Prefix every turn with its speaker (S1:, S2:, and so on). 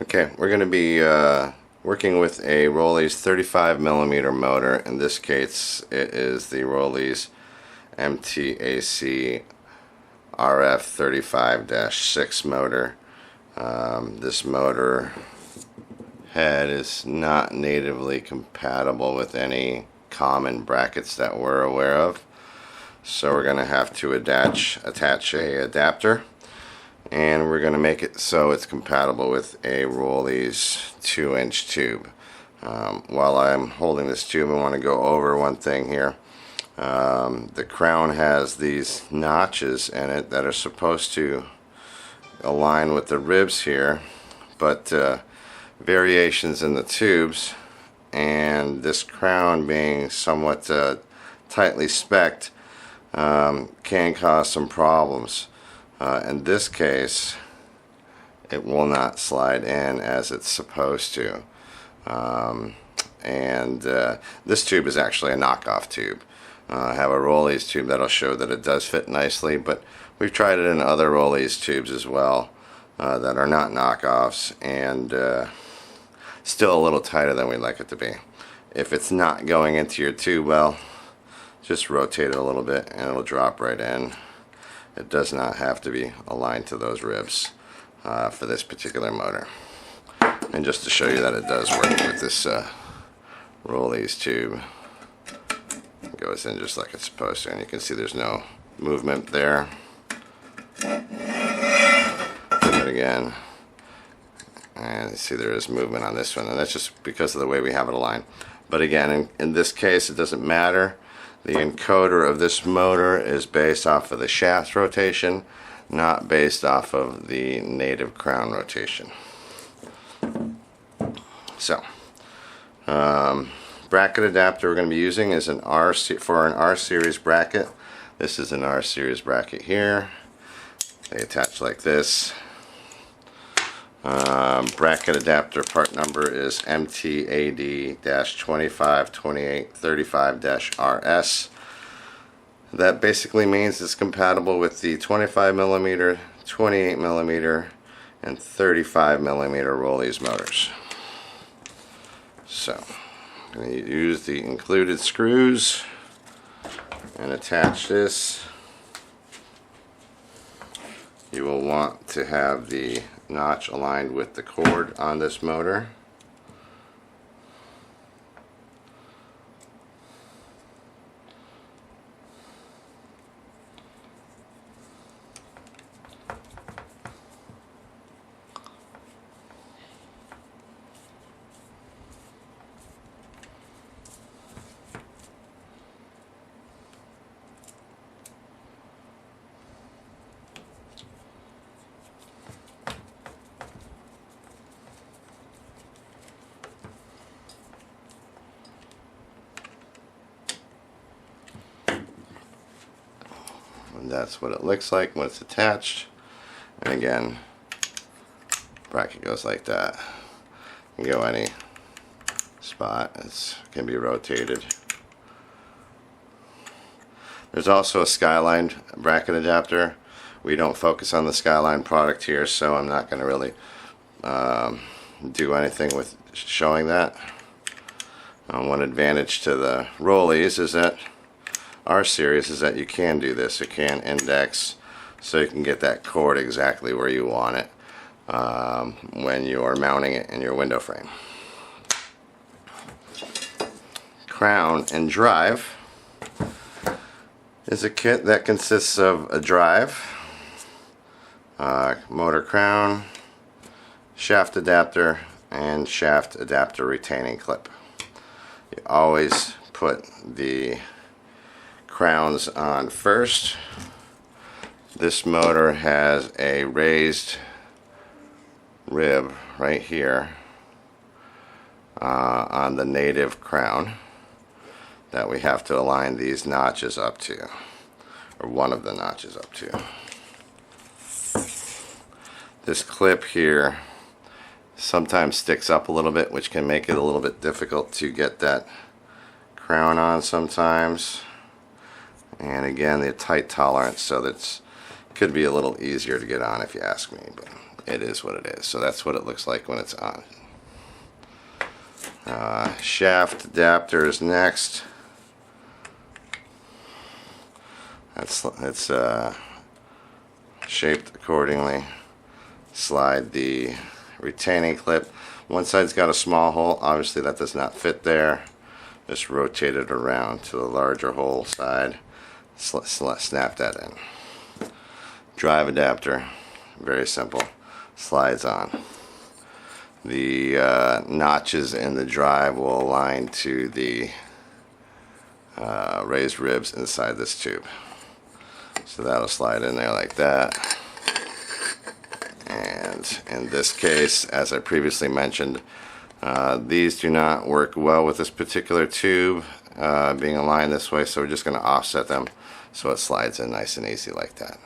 S1: Okay, we're going to be working with a Rollease 35mm motor. In this case, it is the Rollease MTACRF35-6 motor. This motor head is not natively compatible with any common brackets that we're aware of, so we're going to have to attach a adapter, and we're going to make it so it's compatible with a Rollease 2-inch tube. While I'm holding this tube, I want to go over one thing here. The crown has these notches in it that are supposed to align with the ribs here, but variations in the tubes and this crown being somewhat tightly spec'd can cause some problems. In this case, it will not slide in as it's supposed to, this tube is actually a knockoff tube. I have a Rollease tube that'll show that it does fit nicely, but we've tried it in other Rollease tubes as well that are not knockoffs, and still a little tighter than we'd like it to be. If it's not going into your tube well, just rotate it a little bit and it'll drop right in. It does not have to be aligned to those ribs for this particular motor. And just to show you that it does work with this Rollease tube, it goes in just like it's supposed to, and you can see there's no movement there. Do it again, and you see there is movement on this one, and that's just because of the way we have it aligned. But again, in this case, it doesn't matter. The encoder of this motor is based off of the shaft rotation, not based off of the native crown rotation. So, bracket adapter we're going to be using is for an R series bracket. This is an R series bracket here. They attach like this. Bracket adapter part number is MTAD-252835-RS. That basically means it's compatible with the 25mm, 28mm, and 35mm Rollease motors. So, I'm going to use the included screws and attach this. You will want to have the notch aligned with the cord on this motor. And that's what it looks like when it's attached. And again, bracket goes like that. You can go any spot. It can be rotated. There's also a Skyline bracket adapter. We don't focus on the Skyline product here, so I'm not going to really do anything with showing that. One advantage to the Rollease is that R series is that you can do this. You can index, so you can get that cord exactly where you want it when you are mounting it in your window frame. Crown and drive is a kit that consists of a drive, motor crown, shaft adapter, and shaft adapter retaining clip. You always put the crowns on first. This motor has a raised rib right here on the native crown that we have to align these notches up to, or one of the notches up to. This clip here sometimes sticks up a little bit, which can make it a little bit difficult to get that crown on sometimes. And again, the tight tolerance, so that's could be a little easier to get on if you ask me. But it is what it is. So that's what it looks like when it's on. Shaft adapter is next. It's shaped accordingly. Slide the retaining clip. One side's got a small hole. Obviously that does not fit there. Just rotate it around to the larger hole side. Snap that in. Drive adapter, very simple. Slides on. The notches in the drive will align to the raised ribs inside this tube. So that'll slide in there like that. And in this case, as I previously mentioned, these do not work well with this particular tube being aligned this way, so we're just going to offset them so it slides in nice and easy like that.